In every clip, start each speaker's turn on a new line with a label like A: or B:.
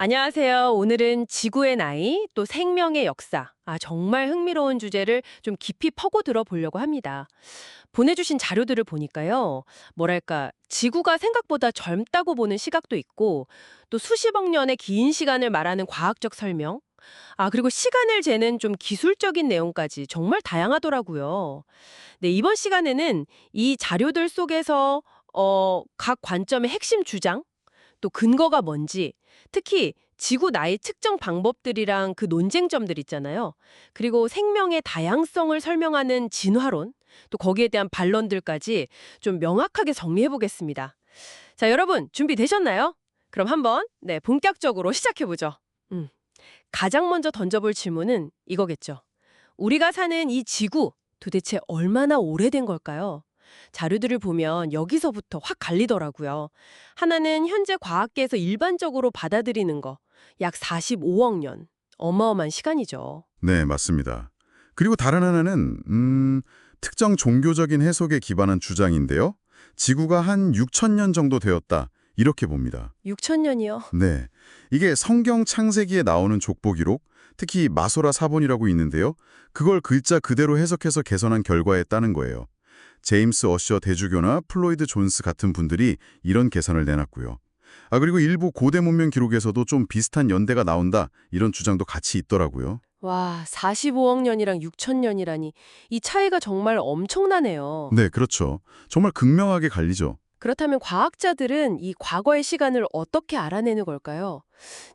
A: 안녕하세요. 오늘은 지구의 나이, 또 생명의 역사. 정말 흥미로운 주제를 좀 깊이 퍼고들어 보려고 합니다. 보내주신 자료들을 보니까요. 뭐랄까, 지구가 생각보다 젊다고 보는 시각도 있고, 또 수십억 년의 긴 시간을 말하는 과학적 설명, 그리고 시간을 재는 좀 기술적인 내용까지 정말 다양하더라고요. 네, 이번 시간에는 이 자료들 속에서 각 관점의 핵심 주장, 또 근거가 뭔지, 특히 지구 나이 측정 방법들이랑 그 논쟁점들 있잖아요. 그리고 생명의 다양성을 설명하는 진화론, 또 거기에 대한 반론들까지 좀 명확하게 정리해 보겠습니다. 자, 여러분 준비되셨나요? 그럼 한번 본격적으로 시작해 보죠. 음. 가장 먼저 던져볼 질문은 이거겠죠. 우리가 사는 이 지구 도대체 얼마나 오래된 걸까요? 자료들을 보면 여기서부터 확 갈리더라고요. 하나는 현재 과학계에서 일반적으로 받아들이는 거, 약 45억 년. 어마어마한 시간이죠.
B: 네, 맞습니다. 그리고 다른 하나는 특정 종교적인 해석에 기반한 주장인데요. 지구가 한 6천 년 정도 되었다. 이렇게 봅니다.
A: 6천 년이요?
B: 네, 이게 성경 창세기에 나오는 족보 기록, 특히 마소라 사본이라고 있는데요. 그걸 글자 그대로 해석해서 개선한 결과에 따른 거예요. 제임스 어셔 대주교나 플로이드 존스 같은 분들이 이런 계산을 내놨고요. 그리고 일부 고대 문명 기록에서도 좀 비슷한 연대가 나온다, 이런 주장도 같이 있더라고요.
A: 와, 45억 년이랑 6천 년이라니. 이 차이가 정말 엄청나네요.
B: 네, 그렇죠. 정말 극명하게 갈리죠.
A: 그렇다면 과학자들은 이 과거의 시간을 어떻게 알아내는 걸까요?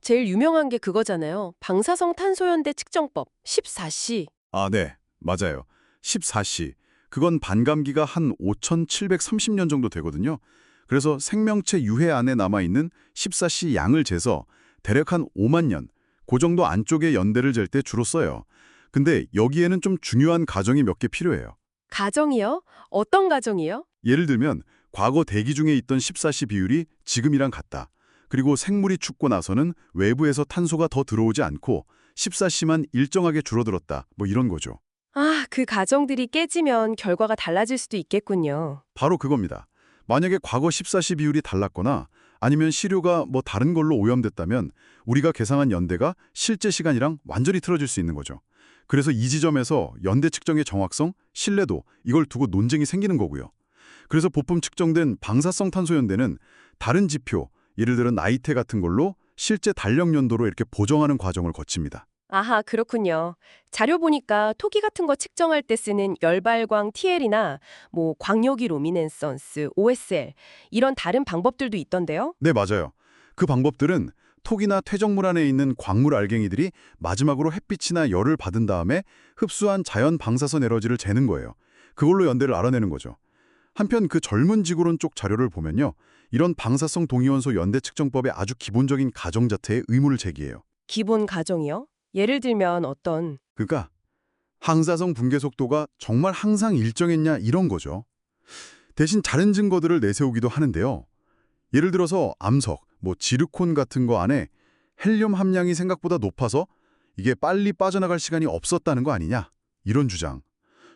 A: 제일 유명한 게 그거잖아요. 방사성 탄소연대 측정법 14시.
B: 네, 맞아요. 14시. 그건 반감기가 한 5,730년 정도 되거든요. 그래서 생명체 유해 안에 남아있는 14시 양을 재서 대략 한 5만 년, 그 정도 안쪽의 연대를 잴 때 주로 써요. 근데 여기에는 좀 중요한 가정이 몇 개 필요해요.
A: 가정이요? 어떤 가정이요?
B: 예를 들면 과거 대기 중에 있던 14시 비율이 지금이랑 같다. 그리고 생물이 죽고 나서는 외부에서 탄소가 더 들어오지 않고 14시만 일정하게 줄어들었다. 뭐 이런 거죠.
A: 그 가정들이 깨지면 결과가 달라질 수도 있겠군요.
B: 바로 그겁니다. 만약에 과거 14시 비율이 달랐거나 아니면 시료가 뭐 다른 걸로 오염됐다면 우리가 계산한 연대가 실제 시간이랑 완전히 틀어질 수 있는 거죠. 그래서 이 지점에서 연대 측정의 정확성, 신뢰도 이걸 두고 논쟁이 생기는 거고요. 그래서 보품 측정된 방사성 탄소 연대는 다른 지표, 예를 들어 나이테 같은 걸로 실제 달력 연도로 이렇게 보정하는 과정을 거칩니다.
A: 그렇군요. 자료 보니까 토기 같은 거 측정할 때 쓰는 열발광 TL이나 뭐 광역이 루미넨선스, OSL 이런 다른 방법들도 있던데요.
B: 네, 맞아요. 그 방법들은 톡이나 퇴적물 안에 있는 광물 알갱이들이 마지막으로 햇빛이나 열을 받은 다음에 흡수한 자연 방사선 에너지를 재는 거예요. 그걸로 연대를 알아내는 거죠. 한편 그 젊은 지구론 쪽 자료를 보면요. 이런 방사성 동위원소 연대 측정법의 아주 기본적인 가정 자체에 의문을 제기해요.
A: 기본 가정이요? 예를 들면 어떤
B: 그러니까 항사성 붕괴 속도가 정말 항상 일정했냐 이런 거죠. 대신 다른 증거들을 내세우기도 하는데요. 예를 들어서 암석, 지르콘 같은 거 안에 헬륨 함량이 생각보다 높아서 이게 빨리 빠져나갈 시간이 없었다는 거 아니냐, 이런 주장.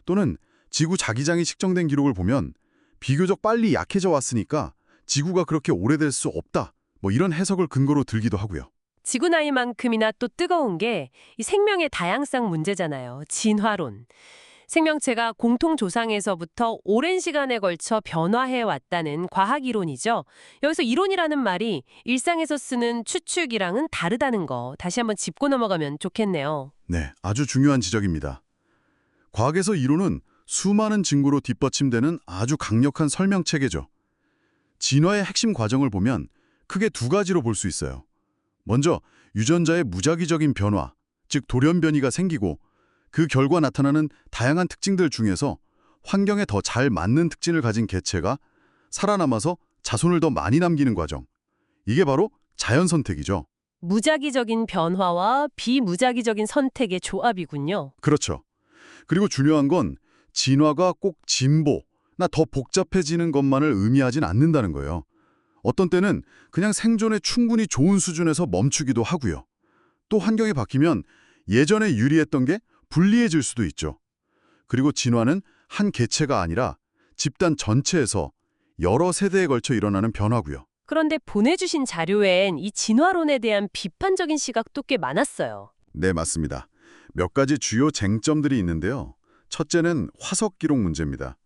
B: 또는 지구 자기장이 측정된 기록을 보면 비교적 빨리 약해져 왔으니까 지구가 그렇게 오래될 수 없다, 이런 해석을 근거로 들기도 하고요.
A: 지구 나이만큼이나 또 뜨거운 게 이 생명의 다양성 문제잖아요. 진화론. 생명체가 공통 조상에서부터 오랜 시간에 걸쳐 변화해 왔다는 과학 이론이죠. 여기서 이론이라는 말이 일상에서 쓰는 추측이랑은 다르다는 거 다시 한번 짚고 넘어가면 좋겠네요.
B: 네, 아주 중요한 지적입니다. 과학에서 이론은 수많은 증거로 뒷받침되는 아주 강력한 설명 체계죠. 진화의 핵심 과정을 보면 크게 두 가지로 볼 수 있어요. 먼저 유전자의 무작위적인 변화, 즉 돌연변이가 생기고 그 결과 나타나는 다양한 특징들 중에서 환경에 더 잘 맞는 특징을 가진 개체가 살아남아서 자손을 더 많이 남기는 과정. 이게 바로 자연 선택이죠.
A: 무작위적인 변화와 비무작위적인 선택의 조합이군요.
B: 그렇죠. 그리고 중요한 건 진화가 꼭 진보나 더 복잡해지는 것만을 의미하진 않는다는 거예요. 어떤 때는 그냥 생존에 충분히 좋은 수준에서 멈추기도 하고요. 또 환경이 바뀌면 예전에 유리했던 게 불리해질 수도 있죠. 그리고 진화는 한 개체가 아니라 집단 전체에서 여러 세대에 걸쳐 일어나는 변화고요.
A: 그런데 보내주신 자료엔 이 진화론에 대한 비판적인 시각도 꽤 많았어요.
B: 네, 맞습니다. 몇 가지 주요 쟁점들이 있는데요. 첫째는 화석 기록 문제입니다.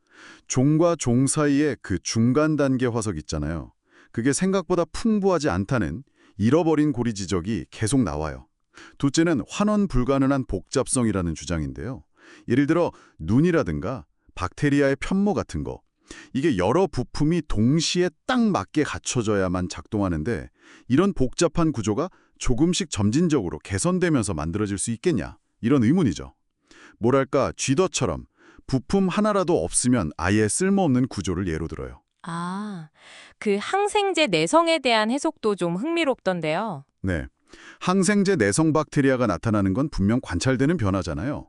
B: 종과 종 사이에 그 중간 단계 화석 있잖아요. 그게 생각보다 풍부하지 않다는 잃어버린 고리 지적이 계속 나와요. 둘째는 환원 불가능한 복잡성이라는 주장인데요. 예를 들어 눈이라든가 박테리아의 편모 같은 거. 이게 여러 부품이 동시에 딱 맞게 갖춰져야만 작동하는데 이런 복잡한 구조가 조금씩 점진적으로 개선되면서 만들어질 수 있겠냐? 이런 의문이죠. 뭐랄까 쥐더처럼 부품 하나라도 없으면 아예 쓸모없는 구조를 예로 들어요.
C: 아, 그 항생제 내성에 대한 해석도 좀 흥미롭던데요.
B: 네. 항생제 내성 박테리아가 나타나는 건 분명 관찰되는 변화잖아요.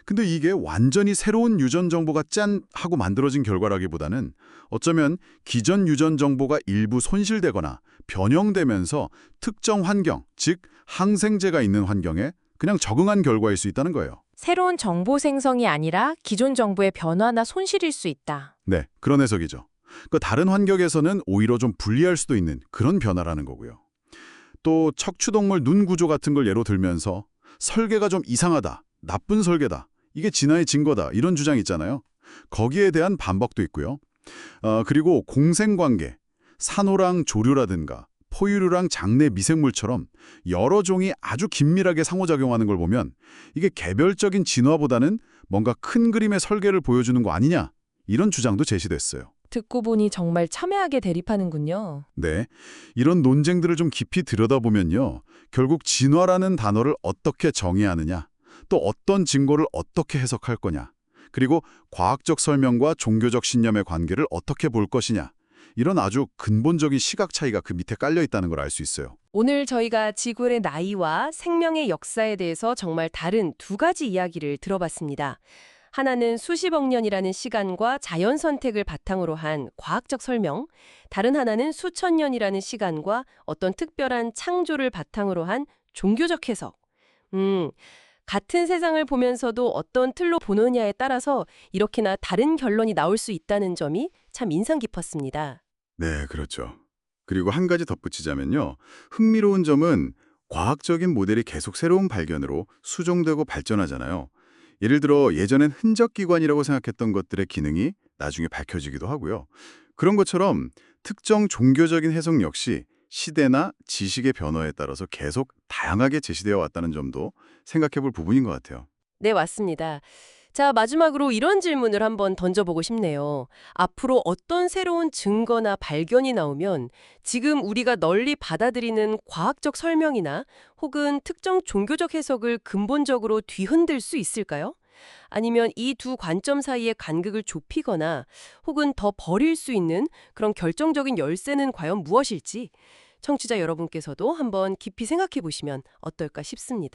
B: 근데 이게 완전히 새로운 유전 정보가 짠 하고 만들어진 결과라기보다는 어쩌면 기존 유전 정보가 일부 손실되거나 변형되면서 특정 환경, 즉 항생제가 있는 환경에 그냥 적응한 결과일 수 있다는 거예요.
C: 새로운 정보 생성이 아니라 기존 정보의 변화나 손실일 수 있다.
B: 네, 그런 해석이죠. 그 다른 환경에서는 오히려 좀 불리할 수도 있는 그런 변화라는 거고요. 또 척추동물 눈 구조 같은 걸 예로 들면서 설계가 좀 이상하다, 나쁜 설계다, 이게 진화의 증거다 이런 주장이 있잖아요. 거기에 대한 반박도 있고요. 그리고 공생관계, 산호랑 조류라든가 포유류랑 장내 미생물처럼 여러 종이 아주 긴밀하게 상호작용하는 걸 보면 이게 개별적인 진화보다는 뭔가 큰 그림의 설계를 보여주는 거 아니냐 이런 주장도 제시됐어요.
C: 듣고 보니 정말 첨예하게 대립하는군요.
B: 네, 이런 논쟁들을 좀 깊이 들여다보면요. 결국 진화라는 단어를 어떻게 정의하느냐, 또 어떤 증거를 어떻게 해석할 거냐, 그리고 과학적 설명과 종교적 신념의 관계를 어떻게 볼 것이냐, 이런 아주 근본적인 시각 차이가 그 밑에 깔려 있다는 걸 알 수 있어요.
A: 오늘 저희가 지구의 나이와 생명의 역사에 대해서 정말 다른 두 가지 이야기를 들어봤습니다. 하나는 수십억 년이라는 시간과 자연 선택을 바탕으로 한 과학적 설명, 다른 하나는 수천 년이라는 시간과 어떤 특별한 창조를 바탕으로 한 종교적 해석. 같은 세상을 보면서도 어떤 틀로 보느냐에 따라서 이렇게나 다른 결론이 나올 수 있다는 점이 참 인상 깊었습니다.
B: 네, 그렇죠. 그리고 한 가지 덧붙이자면요. 흥미로운 점은 과학적인 모델이 계속 새로운 발견으로 수정되고 발전하잖아요. 예를 들어 예전엔 흔적기관이라고 생각했던 것들의 기능이 나중에 밝혀지기도 하고요. 그런 것처럼 특정 종교적인 해석 역시 시대나 지식의 변화에 따라서 계속 다양하게 제시되어 왔다는 점도 생각해 볼 부분인 것 같아요.
A: 네, 맞습니다. 자, 마지막으로 이런 질문을 한번 던져보고 싶네요. 앞으로 어떤 새로운 증거나 발견이 나오면 지금 우리가 널리 받아들이는 과학적 설명이나 혹은 특정 종교적 해석을 근본적으로 뒤흔들 수 있을까요? 아니면 이 두 관점 사이의 간극을 좁히거나 혹은 더 버릴 수 있는 그런 결정적인 열쇠는 과연 무엇일지 청취자 여러분께서도 한번 깊이 생각해 보시면 어떨까 싶습니다.